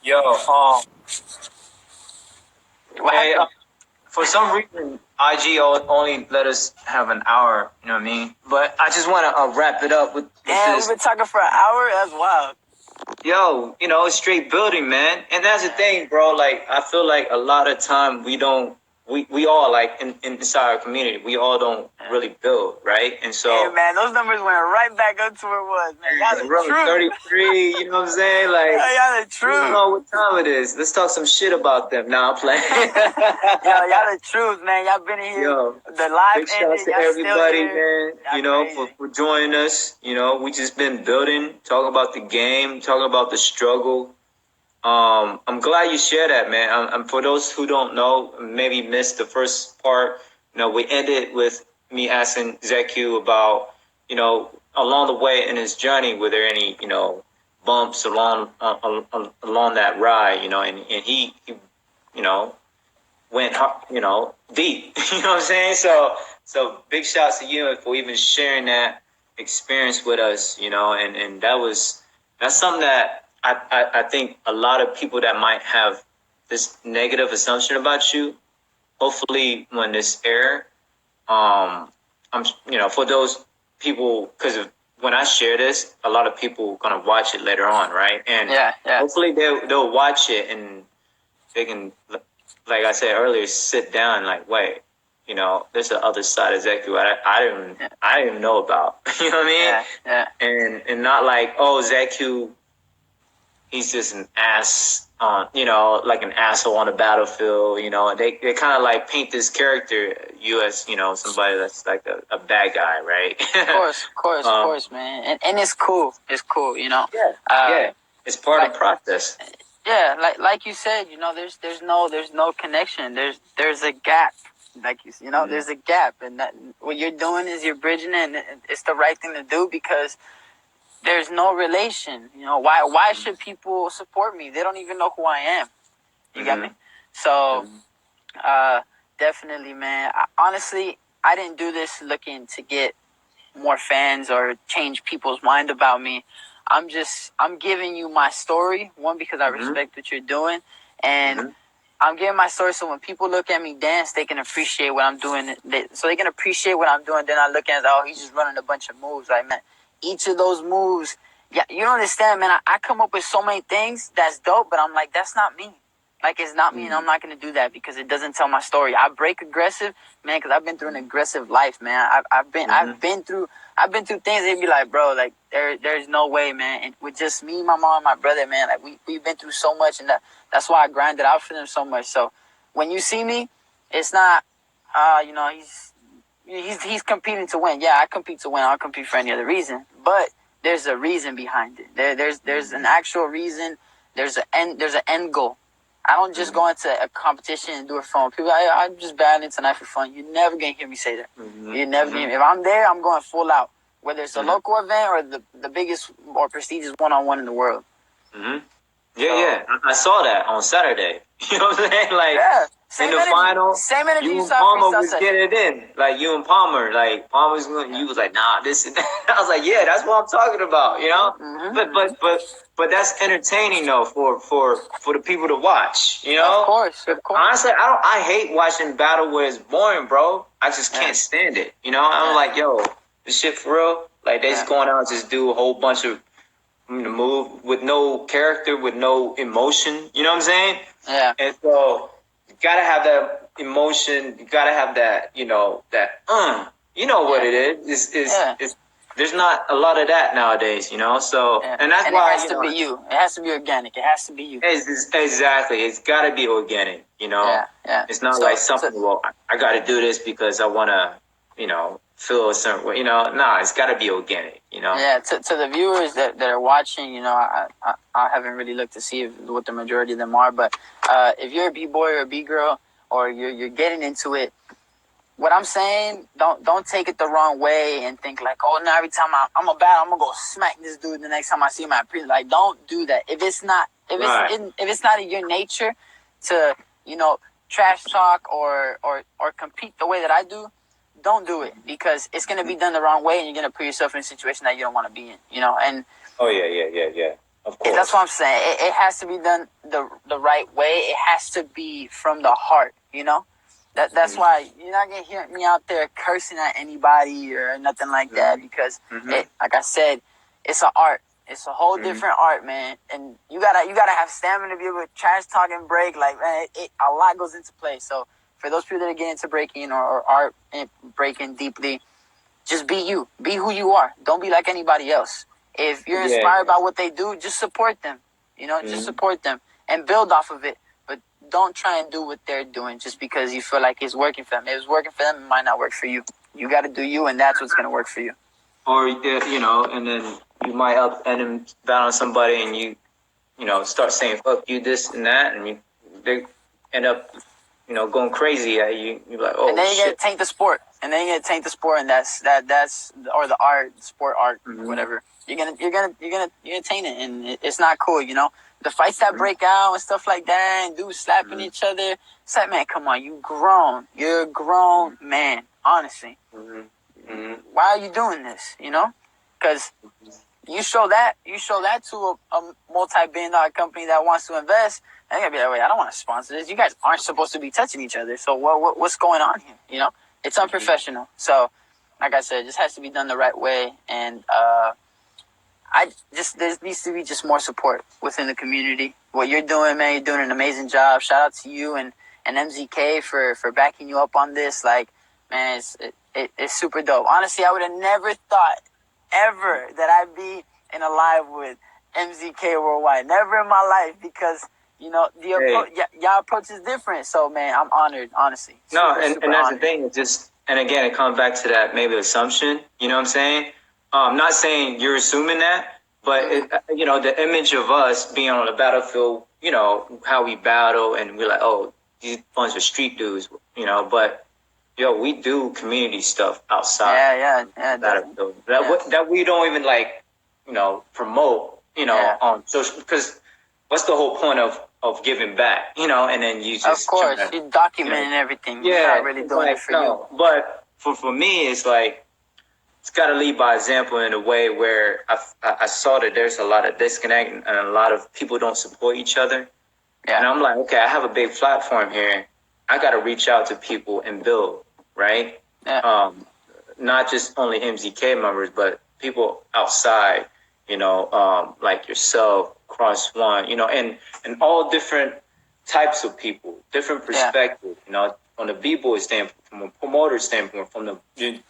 Yo, hey, for some reason, IG only let us have an hour. You know what I mean? But I just want to wrap it up with Damn, this. we've been talking for an hour. That's wild. Yo, it's straight building, man. And that's the thing, bro. Like, I feel like a lot of time we all, like, inside our community, we all don't really build, right? And so, Hey, man, those numbers went right back up to where it was, man. Y'all the truth. 33, you know what I'm saying? Like, y'all the truth. I don't know what time it is. Let's talk some shit about them. Now I'm playing. Y'all the truth, man. Y'all been in here. Yo, the live big shout out to everybody, man. For joining us. We just been building, talking about the game, talking about the struggle. I'm glad you share that, man. And for those who don't know, maybe missed the first part. We ended with me asking Zeku about, along the way in his journey, were there any, bumps along that ride, and he went, deep. You know what I'm saying? So big shouts to you for even sharing that experience with us, and that's something that I think a lot of people that might have this negative assumption about you, hopefully when this air, I'm, for those people, because when I share this, a lot of people gonna watch it later on, right? And hopefully they'll watch it and they can, like I said earlier, sit down like, wait, there's the other side of Zeku I didn't know about. You know what I mean? And not like, oh, Zeku, he's just an ass on, like an asshole on the battlefield. They kind of like paint this character, you as, somebody that's like a bad guy, right? Of course, man. And it's cool. It's cool, Yeah. It's part of the process. Yeah, like you said, there's no connection. There's a gap. Like there's a gap, and that what you're doing is you're bridging it, and it's the right thing to do because there's no relation. Why should people support me? They don't even know who I am. You got me? So, definitely, man. Honestly, I didn't do this looking to get more fans or change people's mind about me. I'm giving you my story, one, because I respect what you're doing, and I'm giving my story so when people look at me dance, they can appreciate what I'm doing. So they can appreciate what I'm doing. Then I look at it, oh, he's just running a bunch of moves. Like, man, each of those moves, yeah, you don't understand, man. I come up with so many things that's dope, but I'm like, that's not me. Like, it's not me, and I'm not going to do that because it doesn't tell my story. I break aggressive, man, because I've been through an aggressive life, man. I've been through things. They'd be like, bro, like there's no way, man. And with just me, my mom, and my brother, man, like we've been through so much, and that's why I grinded out for them so much. So when you see me, it's not, he's competing to win. Yeah, I compete to win. I don't compete for any other reason, but there's a reason behind it. There's an actual reason. There's an end goal. I don't just go into a competition and do it for fun. People, I'm just battling tonight for fun. You're never going to hear me say that. You're never going to. If I'm there, I'm going full out. Whether it's a local event or the biggest or prestigious one-on-one in the world. Yeah. I saw that on Saturday. You know what I'm saying? Like, in the final, same energy you and Palmer was getting it in. Like, you and Palmer, like, Palmer's going, you was like, nah, this and that. I was like, yeah, that's what I'm talking about, But that's entertaining though for the people to watch, Of course. Honestly, I hate watching battle where it's boring, bro. I just can't stand it. I'm like, yo, this shit for real. Like, they just going out and just do a whole bunch of move with no character, with no emotion. You know what I'm saying? Yeah. And so you gotta have that emotion. You gotta have that. What it is. It's there's not a lot of that nowadays. So and that's why it has to be you. It has to be organic. It has to be you. Exactly. It's gotta be organic. Yeah. It's not like something. Well, I gotta do this because I wanna. Feel a certain way. Nah, it's gotta be organic. Yeah. To the viewers that are watching, I haven't really looked to see what the majority of them are, but if you're a B-boy or a B-girl or you're getting into it, what I'm saying, don't take it the wrong way and think like, oh, now every time I'm a battle, I'm gonna go smack this dude the next time I see him at prison. Like, don't do that. If it's not in your nature to trash talk or compete the way that I do, don't do it because it's gonna be done the wrong way and you're gonna put yourself in a situation that you don't want to be in. And yeah. Of course. That's what I'm saying. It has to be done the right way. It has to be from the heart, you know? That's why you're not going to hear me out there cursing at anybody or nothing like that because, like I said, it's an art. It's a whole different art, man. And you gotta have stamina to be able to trash talk and break. Like, man, a lot goes into play. So for those people that are getting into breaking or art and breaking deeply, just be you. Be who you are. Don't be like anybody else. If you're inspired by what they do, just support them. You know, just support them and build off of it. But don't try and do what they're doing just because you feel like it's working for them. If it's working for them, it might not work for you. You got to do you, and that's what's going to work for you. Or, you know, and then you might end up battling somebody and you know, start saying, fuck you, this and that, and they end up, you know, going crazy at you. You're like, oh, and then you're shit. Gonna taint the sport. And then you're gonna taint the sport, and that's or the art, sport art, whatever. You're gonna taint it, and it's not cool, you know. The fights that break out and stuff like that, and dudes slapping each other. It's like, man, come on, you're a grown man, honestly. Why are you doing this? You know, because you show that to a multi-billion-dollar company that wants to invest, and they're gonna be like, wait, I don't want to sponsor this. You guys aren't supposed to be touching each other. So what's going on here? You know, it's unprofessional. So, like I said, it just has to be done the right way, and there needs to be just more support within the community. What you're doing, man, you're doing an amazing job. Shout out to you and MZK for backing you up on this. Like, man, it's super dope. Honestly, I would have never thought ever that I'd be in a live with MZK Worldwide. Never in my life, because, you know, y'all approach is different. So, man, I'm honored, honestly. No, and that's honored. The thing. It's just, and again, it comes back to that maybe assumption. You know what I'm saying? I'm not saying you're assuming that, but you know, the image of us being on the battlefield, you know, how we battle, and we're like, oh, these bunch of street dudes, you know, but yo, we do community stuff outside. Yeah. That we don't even, like, you know, promote, you know, on social, because what's the whole point of giving back, you know? And then you just, of course, you're documenting everything. You're not really doing it for you. But for me, it's like, it's got to lead by example in a way where I saw that there's a lot of disconnect and a lot of people don't support each other. Yeah. And I'm like, okay, I have a big platform here. I got to reach out to people and build, right? Yeah. Not just only MZK members, but people outside, you know, like yourself, Cross One, you know, and all different types of people, different perspectives, you know, from the B-boy standpoint, from a promoter standpoint, from the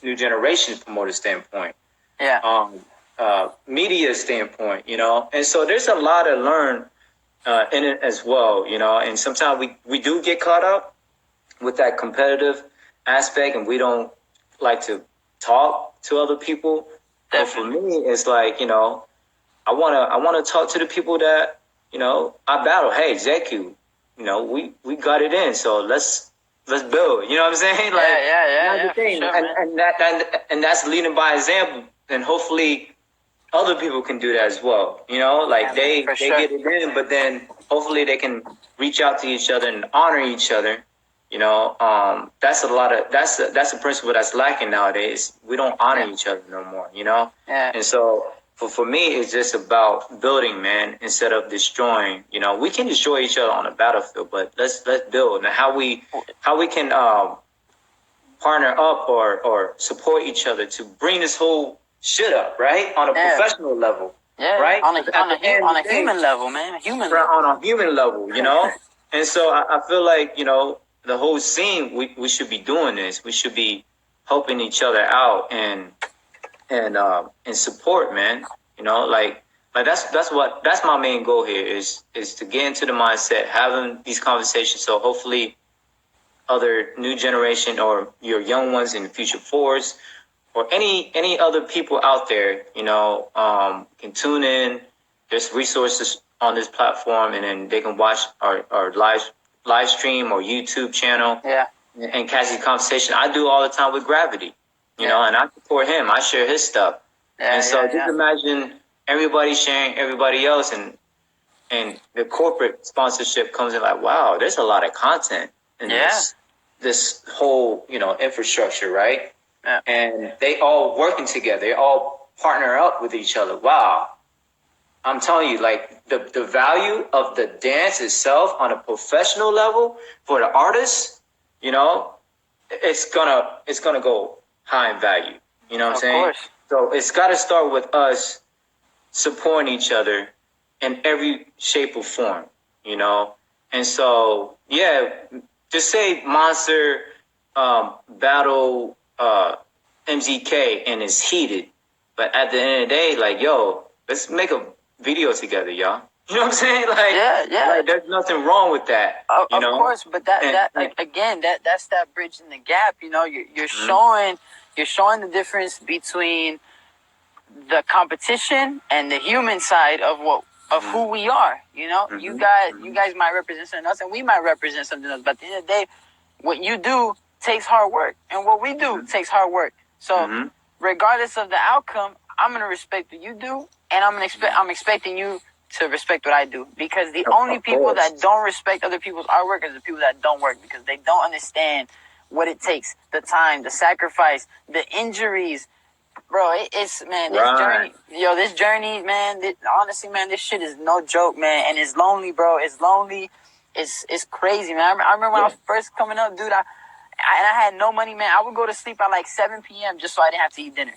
new generation promoter standpoint, media standpoint, you know, and so there's a lot to learn in it as well, you know, and sometimes we do get caught up with that competitive aspect, and we don't like to talk to other people. But for me, it's like, you know, I wanna talk to the people that, you know, I battle. Hey, Zeku, you know, we got it in, so let's build. You know what I'm saying? Like, yeah. Thing. Sure, and that's leading by example, and hopefully other people can do that as well. You know, like they get it in, but then hopefully they can reach out to each other and honor each other. You know, that's a principle that's lacking nowadays. We don't honor each other no more. You know, and so. For me, it's just about building, man, instead of destroying. You know, we can destroy each other on the battlefield, but let's build. And how we can partner up or support each other to bring this whole shit up, right, on a professional level, right, on a human level, man, on a human level, you know. And so I feel like, you know, the whole scene, we should be doing this. We should be helping each other out and support, man. You know, like that's my main goal here is to get into the mindset, having these conversations, so hopefully other new generation or your young ones in the future forwards or any other people out there, you know, can tune in. There's resources on this platform, and then they can watch our live stream or YouTube channel and catch the conversation. I do all the time with Gravity. You know, and I support him. I share his stuff. Just imagine everybody sharing everybody else, and the corporate sponsorship comes in like, wow, there's a lot of content in this whole, you know, infrastructure, right? Yeah. And they all working together. They all partner up with each other. Wow. I'm telling you, like the value of the dance itself on a professional level for the artist, you know, it's gonna go high in value. You know what I'm saying? Course. So it's got to start with us supporting each other in every shape or form. You know, and so yeah, just say Monster battle MZK and it's heated, but at the end of the day, like yo, let's make a video together, y'all. You know what I'm saying? Like, like there's nothing wrong with that. Of course, but again, that's that bridge in the gap. You know, you're showing the difference between the competition and the human side of who we are. You know, you guys might represent something else, and we might represent something else. But at the end of the day, what you do takes hard work, and what we do takes hard work. So, regardless of the outcome, I'm gonna respect what you do, and I'm expecting you to respect what I do, because the only people that don't respect other people's artwork is the people that don't work, because they don't understand what it takes, the time, the sacrifice, the injuries. Bro, it's man, this journey, man, honestly, man, this shit is no joke, man, and it's lonely, bro. It's lonely. It's crazy, man. I remember when I was first coming up, dude, I had no money, man. I would go to sleep at like 7 p.m. just so I didn't have to eat dinner.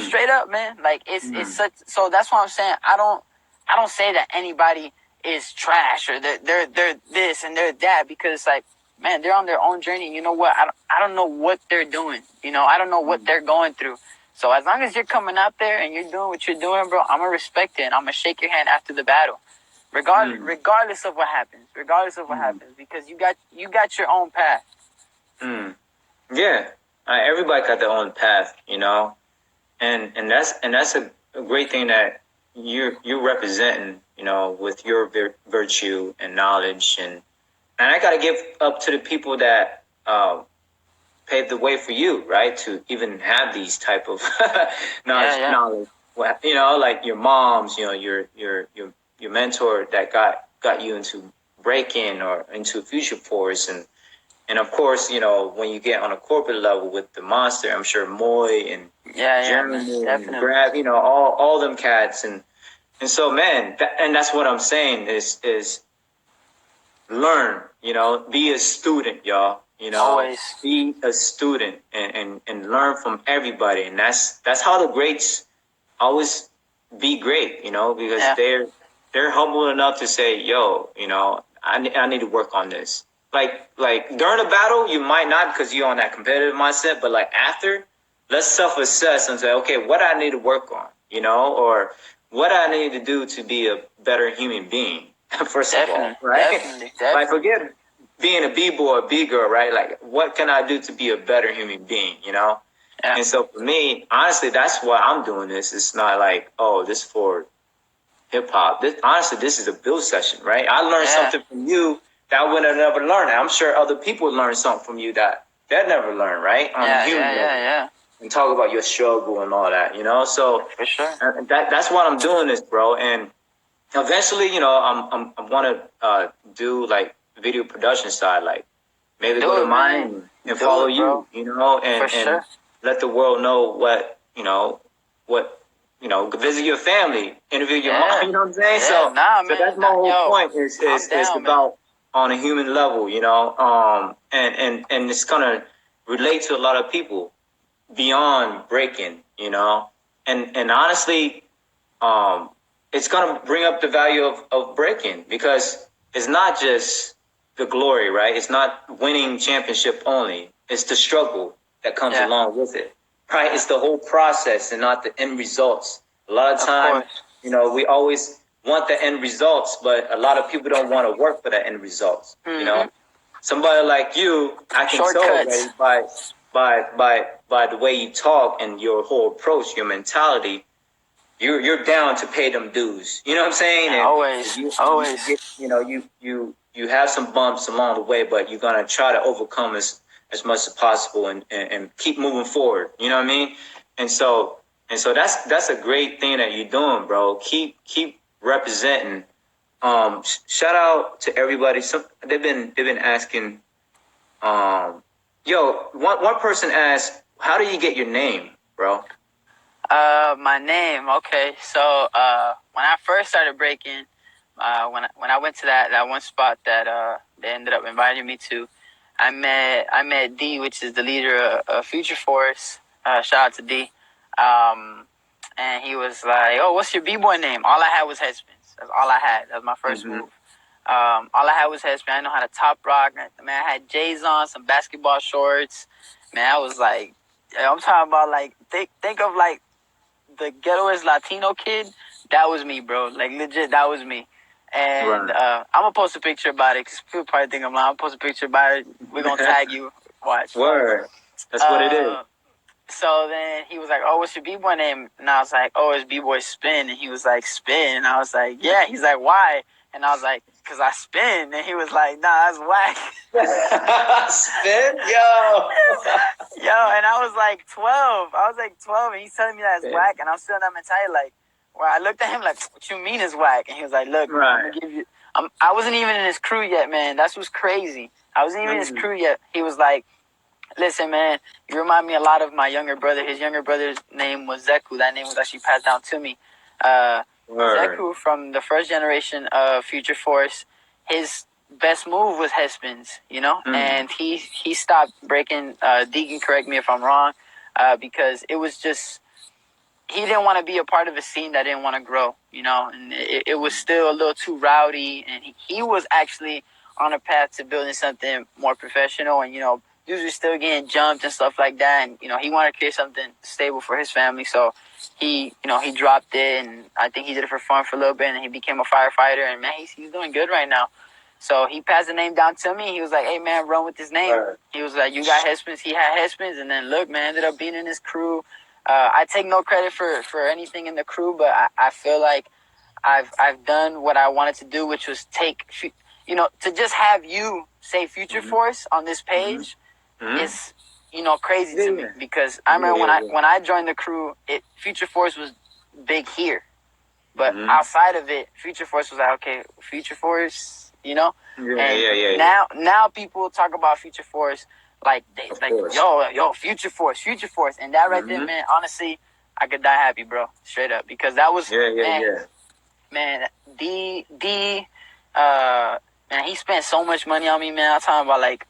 Straight up, man. Like it's such. So that's why I'm saying I don't say that anybody is trash or they're this and they're that, because it's like, man, they're on their own journey. You know what? I don't know what they're doing. You know, I don't know what they're going through. So as long as you're coming out there and you're doing what you're doing, bro, I'm gonna respect it, and I'm gonna shake your hand after the battle, regardless of what happens. Because you got your own path. Yeah, everybody got their own path, you know, and that's a great thing that you're representing, you know, with your virtue and knowledge, and I gotta give up to the people that paved the way for you, right, to even have these type of knowledge. You know, like your moms, you know, your mentor that got you into Breakin or into Future Force, and of course, you know, when you get on a corporate level with the Monster, I'm sure Moy and Jeremy and Grab, you know, all them cats, and so man, and that's what I'm saying is learn, you know, be a student, y'all. You know, always be a student and learn from everybody, and that's how the greats always be great, you know, because they're humble enough to say, yo, you know, I need to work on this. Like during a battle, you might not, because you're on that competitive mindset, but like after, let's self-assess and say, okay, what I need to work on, you know, or what I need to do to be a better human being. First of all, right? Definitely. Like forget being a B-boy or B-girl, right? Like, what can I do to be a better human being, you know? And so for me, honestly, that's why I'm doing this. It's not like, oh, this is for hip-hop. Honestly, this is a build session, right? I learned something from you that I would have never learned. I'm sure other people learn something from you that they'll never learn, right? On a human level. And talk about your struggle and all that, you know? So for sure. That's why I'm doing this, bro. And eventually, you know, I want to do like video production side, like maybe go to mine and follow you, you know, and let the world know what visit your family, interview your mom, you know what I'm saying? So that's my whole point is about on a human level, you know, and it's gonna relate to a lot of people beyond Breakin, you know, and honestly, it's gonna bring up the value of Breakin, because it's not just the glory, right? It's not winning championship only. It's the struggle that comes along with it, right? It's the whole process and not the end results. A lot of times, you know, we always want the end results, but a lot of people don't want to work for the end results. You know, somebody like you, I can tell by the way you talk and your whole approach, your mentality. You're down to pay them dues. You know what I'm saying? And always. You have some bumps along the way, but you're gonna try to overcome as much as possible and keep moving forward. You know what I mean? And so that's a great thing that you're doing, bro. Keep representing. Shout out to everybody. They've been asking. One person asked, "How do you get your name, bro?" My name. Okay, so when I first started breaking, when I went to that one spot that they ended up inviting me to, I met D, which is the leader of Future Force. Shout out to D. And he was like, "Oh, what's your b-boy name?" All I had was headspins. That's all I had. That was my 1st move. All I had was headspin. I know how to top rock. Man, I had J's on, some basketball shorts. Man, I was like, I'm talking about like think of like the ghettoest Latino kid. That was me, bro. Like legit, that was me. And I'm gonna post a picture about it because people probably think I'm lying. I'm gonna post a picture about it. We're gonna tag you. Watch. Word. That's what it is. So then he was like, "Oh, what's your b-boy name?" And I was like, "Oh, it's b-boy Spin." And he was like, "Spin." And I was like, "Yeah." He's like, "Why?" And I was like, "Cause I spin." And he was like, "Nah, that's whack." Spin, yo. And I was like 12. And he's telling me that it's whack, and I'm still in that mentality. Like, where I looked at him like, "What you mean it's whack?" And he was like, "Look, right. I'm gonna give you." I wasn't even in his crew yet, man. That's what's crazy. I wasn't even in his crew yet. He was like, "Listen, man, you remind me a lot of my younger brother. His younger brother's name was Zeku. That name was actually passed down to me. Zeku from the first generation of Future Force. His best move was headspins, you know, and he stopped breaking. D can correct me if I'm wrong, because it was just he didn't want to be a part of a scene that didn't want to grow, you know, and it was still a little too rowdy, and he was actually on a path to building something more professional, and you know, dudes were still getting jumped and stuff like that, and you know, he wanted to create something stable for his family, so he dropped it, and I think he did it for fun for a little bit, and he became a firefighter, and man, he's doing good right now. So he passed the name down to me. He was like, "Hey man, run with this name." He was like, "You got headspins." He had headspins, and then look, man, ended up being in his crew. I take no credit for anything in the crew, but I feel like I've done what I wanted to do, which was to just have you say Future Force on this page is crazy to me, because I remember when I joined the crew, Future Force was big here, but outside of it, Future Force was like, okay, Future Force, Now people talk about Future Force like yo, Future Force, and that right there, man. Honestly, I could die happy, bro, straight up, because that was man. Man, he spent so much money on me, man. I'm talking about like,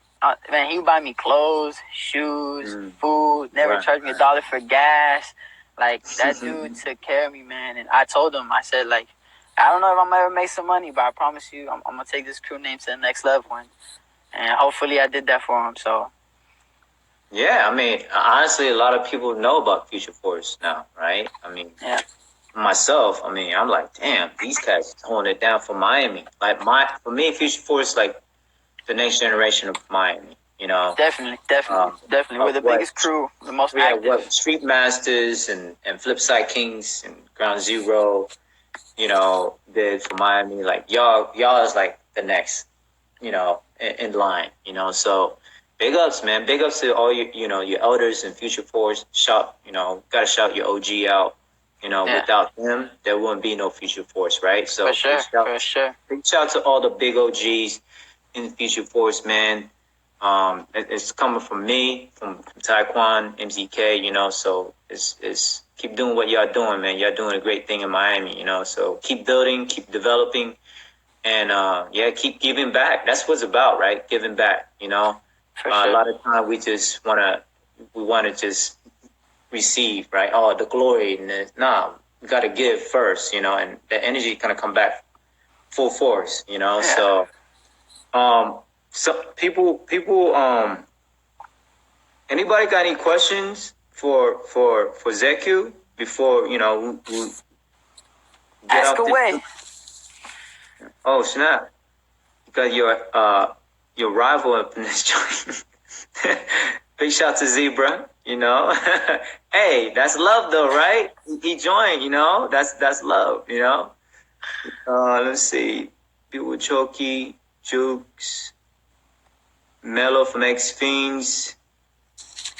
man, he would buy me clothes, shoes, food, never charged me $1 for gas. Like, that dude took care of me, man. And I told him, I said, like, I don't know if I'm ever make some money, but I promise you, I'm gonna take this crew name to the next level, and hopefully I did that for him. So. Yeah, I mean, honestly, a lot of people know about Future Force now, right? I mean, myself, I mean, I'm like, damn, these guys holding it down for Miami. Like for me, Future Force, like the next generation of Miami. You know, definitely. We're the biggest crew, the most active. What Street Masters and Flipside Kings and Ground Zero, did for Miami. Like y'all is like the next, in line. So big ups, man. Big ups to all your elders and Future Force. Gotta shout your OG out. Without them, there wouldn't be no Future Force, right? So for sure. Big shout to all the big OGs in Future Force, man. It's coming from me, from Tyquan, MZK, so it's keep doing what y'all doing, man. Y'all doing a great thing in Miami, so keep building, keep developing, and keep giving back. That's what it's about, right? Giving back, For sure. A lot of time we just want to just receive, right? Oh, the glory, and we got to give first, and the energy kind of come back full force, so people, anybody got any questions for Zeku before we get ask away? Oh snap! You got your rival up in this joint. Big shout to Zebra. Hey, that's love though, right? He joined. That's love. Let's see. People Choky, Jukes, Mello from X Fiends.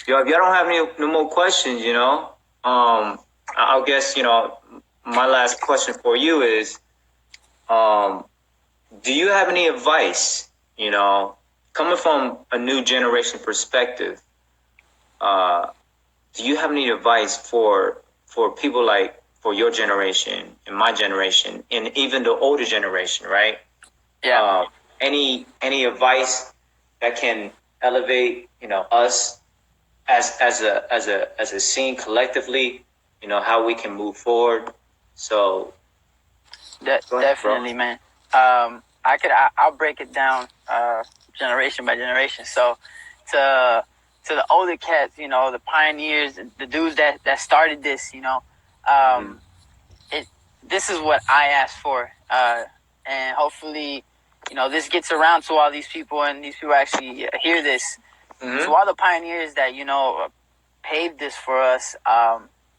Yo, if y'all don't have any no more questions, I guess, my last question for you is, do you have any advice, coming from a new generation perspective, do you have any advice for for people like for your generation and my generation and even the older generation, right? Yeah. Any advice that can elevate, us as a scene collectively, how we can move forward. So go ahead, bro. Definitely, man. I'll break it down generation by generation. So to the older cats, the pioneers, the dudes that started this, this is what I asked for, and hopefully, this gets around to all these people, and these people actually hear this. To all the pioneers that paved this for us,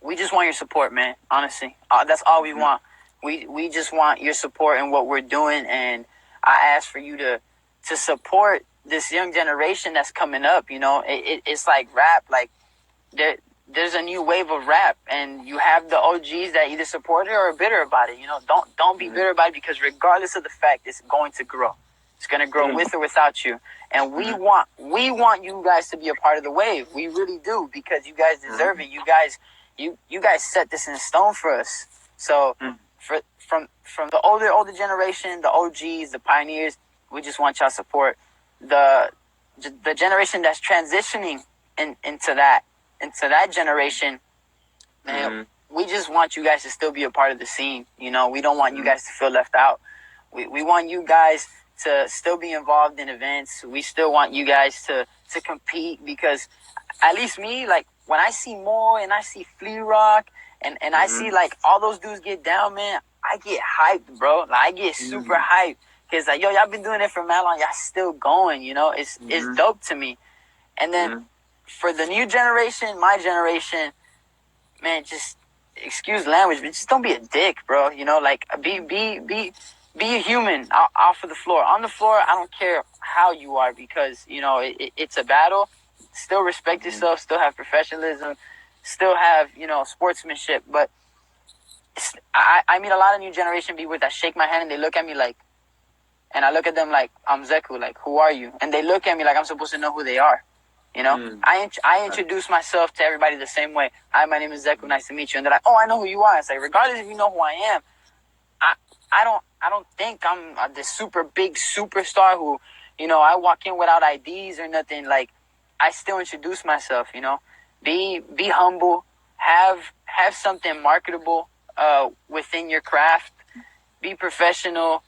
we just want your support, man. Honestly, that's all we want. We just want your support in what we're doing, and I ask for you to support this young generation that's coming up. It's like rap, like there's a new wave of rap, and you have the OGs that either support it or are bitter about it. Don't be bitter about it, because regardless of the fact, it's going to grow. It's going to grow with or without you. And we want you guys to be a part of the wave. We really do, because you guys deserve it. You guys set this in stone for us. So from the older generation, the OGs, the pioneers, we just want y'all support. The generation that's transitioning into that generation, man, we just want you guys to still be a part of the scene. We don't want you guys to feel left out. We want you guys to still be involved in events. We still want you guys to compete, because at least me, like when I see Moore and I see Flea Rock and I see like all those dudes get down, man, I get hyped, bro. Like I get super hyped, because like, yo, y'all been doing it for mad long, y'all still going, it's dope to me. And then for the new generation, my generation, man, just excuse language, but just don't be a dick, bro. Like be a human off of the floor. On the floor, I don't care how you are, because it's a battle. Still respect yourself. Still have professionalism. Still have sportsmanship. But I meet a lot of new generation people that shake my hand and they look at me like, and I look at them like I'm Zeku. Like, who are you? And they look at me like I'm supposed to know who they are. I introduce myself to everybody the same way. Hi, my name is Zeku. Nice to meet you. And they're like, oh, I know who you are. It's like, regardless if you know who I am, I don't think I'm this super big superstar who, I walk in without IDs or nothing. Like, I still introduce myself. Be humble. Have something marketable within your craft. Be professional.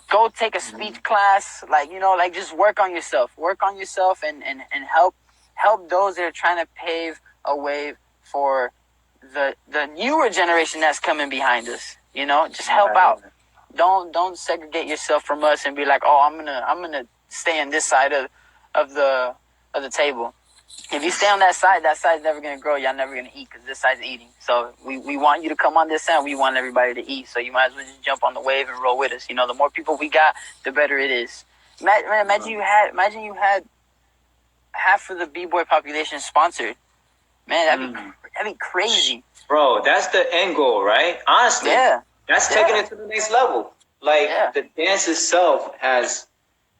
Go take a speech class. Like just work on yourself. Work on yourself and help those that are trying to pave a way for the newer generation that's coming behind us. Just help out. Don't segregate yourself from us and be like, oh, I'm gonna stay on this side of the table. If you stay on that side's never gonna grow. Y'all never gonna eat, because this side's eating. So we want you to come on this side. We want everybody to eat. So you might as well just jump on the wave and roll with us. The more people we got, the better it is. Imagine you had half of the b-boy population sponsored. Man, that'd be crazy. Bro, that's the end goal, right? Honestly, that's taking it to the next level. Like the dance itself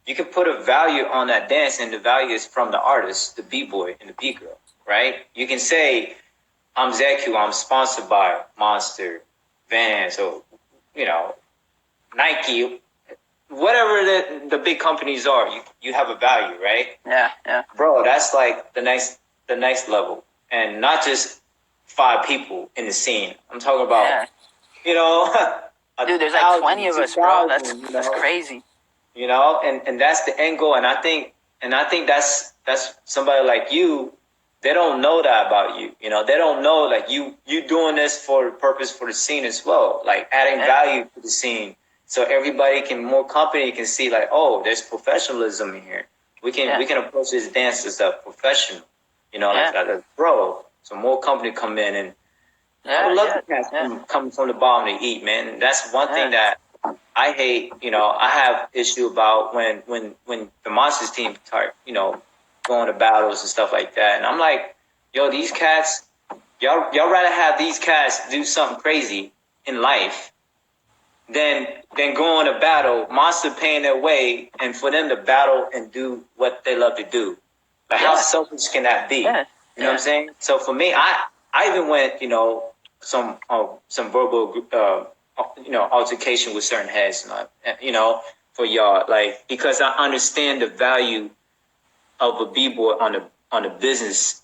you can put a value on that dance, and the value is from the artist, the b-boy and the b-girl, right? You can say, I'm Zeku, I'm sponsored by Monster, Vans, or Nike, whatever the big companies are. You have a value, right? Yeah. Bro, that's like the next level, and not just 5 people in the scene. I'm talking about, dude, there's like 20 of us, bro. That's crazy. And that's the end goal. And I think that's somebody like you. They don't know that about you. They don't know like you doing this for the purpose for the scene as well, like adding value to the scene, so everybody more company can see like, oh, there's professionalism in here. We can approach this dance as a professional. Like bro. So more company come in, and I would love to guys come from the bottom to eat, man. And that's one thing that I hate. I have issue about when the Monsters team start, going to battles and stuff like that. And I'm like, yo, these cats, y'all rather have these cats do something crazy in life than go on a battle, Monster paying their way, and for them to battle and do what they love to do. Like, how selfish can that be? You know what I'm saying? So for me, I I even went, some verbal, altercation with certain heads, for y'all, like, because I understand the value of a b-boy on the business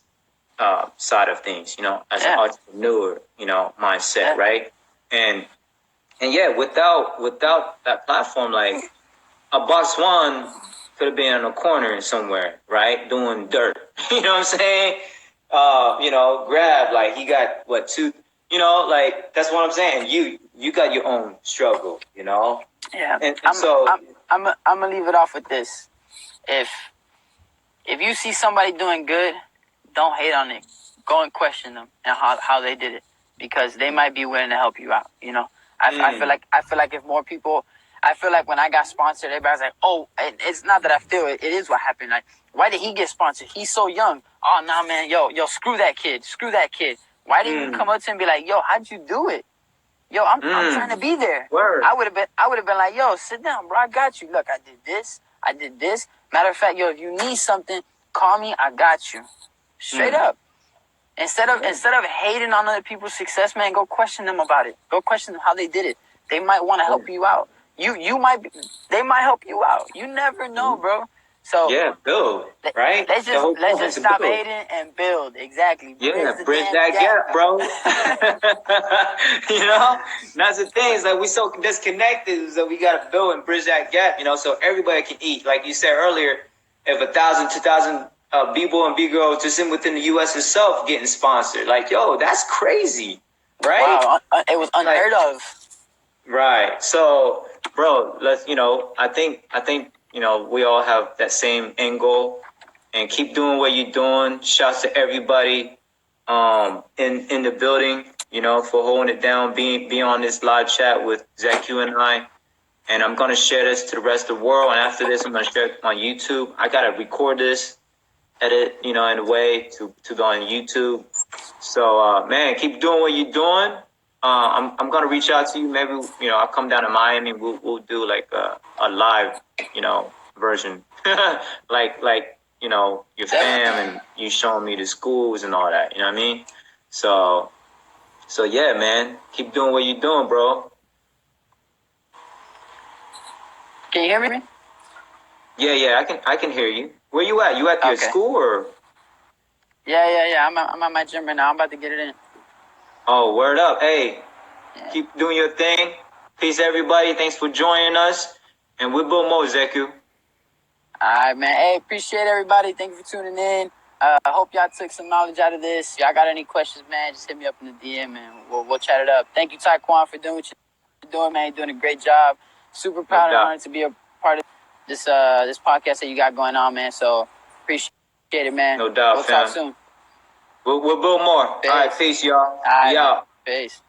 side of things, as an entrepreneur, mindset, right? And yeah, without that platform, like a Box One could have been in a corner somewhere, right, doing dirt. You know what I'm saying? Grab, like, he got what, two, like, that's what I'm saying. You got your own struggle, Yeah. and I'm gonna leave it off with this. If you see somebody doing good, don't hate on it. Go and question them and how they did it, because they might be willing to help you out. I feel like if more people, I feel like when I got sponsored, everybody's like, oh, it's not that I feel it. It is what happened. Like, why did he get sponsored? He's so young. Oh, nah, man. Yo, screw that kid. Screw that kid. Why didn't you come up to him and be like, yo, how'd you do it? Yo, I'm trying to be there. Word. I would have been like, yo, sit down, bro. I got you. Look, I did this. I did this. Matter of fact, yo, if you need something, call me. I got you. Straight up. Instead of hating on other people's success, man, go question them about it. Go question them how they did it. They might want to help you out. They might help you out. You never know, bro. So yeah, build, right? Let's just stop hating and build. Exactly. Bridge that gap, bro. That's the thing. Is like we so disconnected, so we gotta build and bridge that gap. So everybody can eat. Like you said earlier, if 1,000, 2,000 b-boy and b-girl just within the U.S. itself getting sponsored, like, yo, that's crazy, right? Wow, it was unheard of. Right. So, bro, let's. I think. We all have that same end goal, and keep doing what you're doing. Shouts to everybody in the building, for holding it down, being on this live chat with Zeku and I. And I'm gonna share this to the rest of the world. And after this, I'm gonna share it on YouTube. I gotta record this, edit, in a way to go on YouTube. So, man, keep doing what you're doing. I'm gonna reach out to you. Maybe I'll come down to Miami. We'll do like a live version, like your fam and you showing me the schools and all that. You know what I mean? So yeah, man, keep doing what you're doing, bro. Can you hear me? Yeah, I can hear you. Where you at? You at your school or? Yeah. I'm at my gym right now. I'm about to get it in. Oh, word up. Hey, keep doing your thing. Peace, everybody. Thanks for joining us. And we'll build more, Zeku. All right, man. Hey, appreciate everybody. Thank you for tuning in. I hope y'all took some knowledge out of this. Y'all got any questions, man, just hit me up in the DM and we'll chat it up. Thank you, Tyquan, for doing what you're doing, man. You're doing a great job. Super proud and honored to be a part of this podcast that you got going on, man. So appreciate it, man. No doubt, we'll fam. Talk soon. We'll build more. Peace. All right, peace, y'all. All right, y'all. Peace.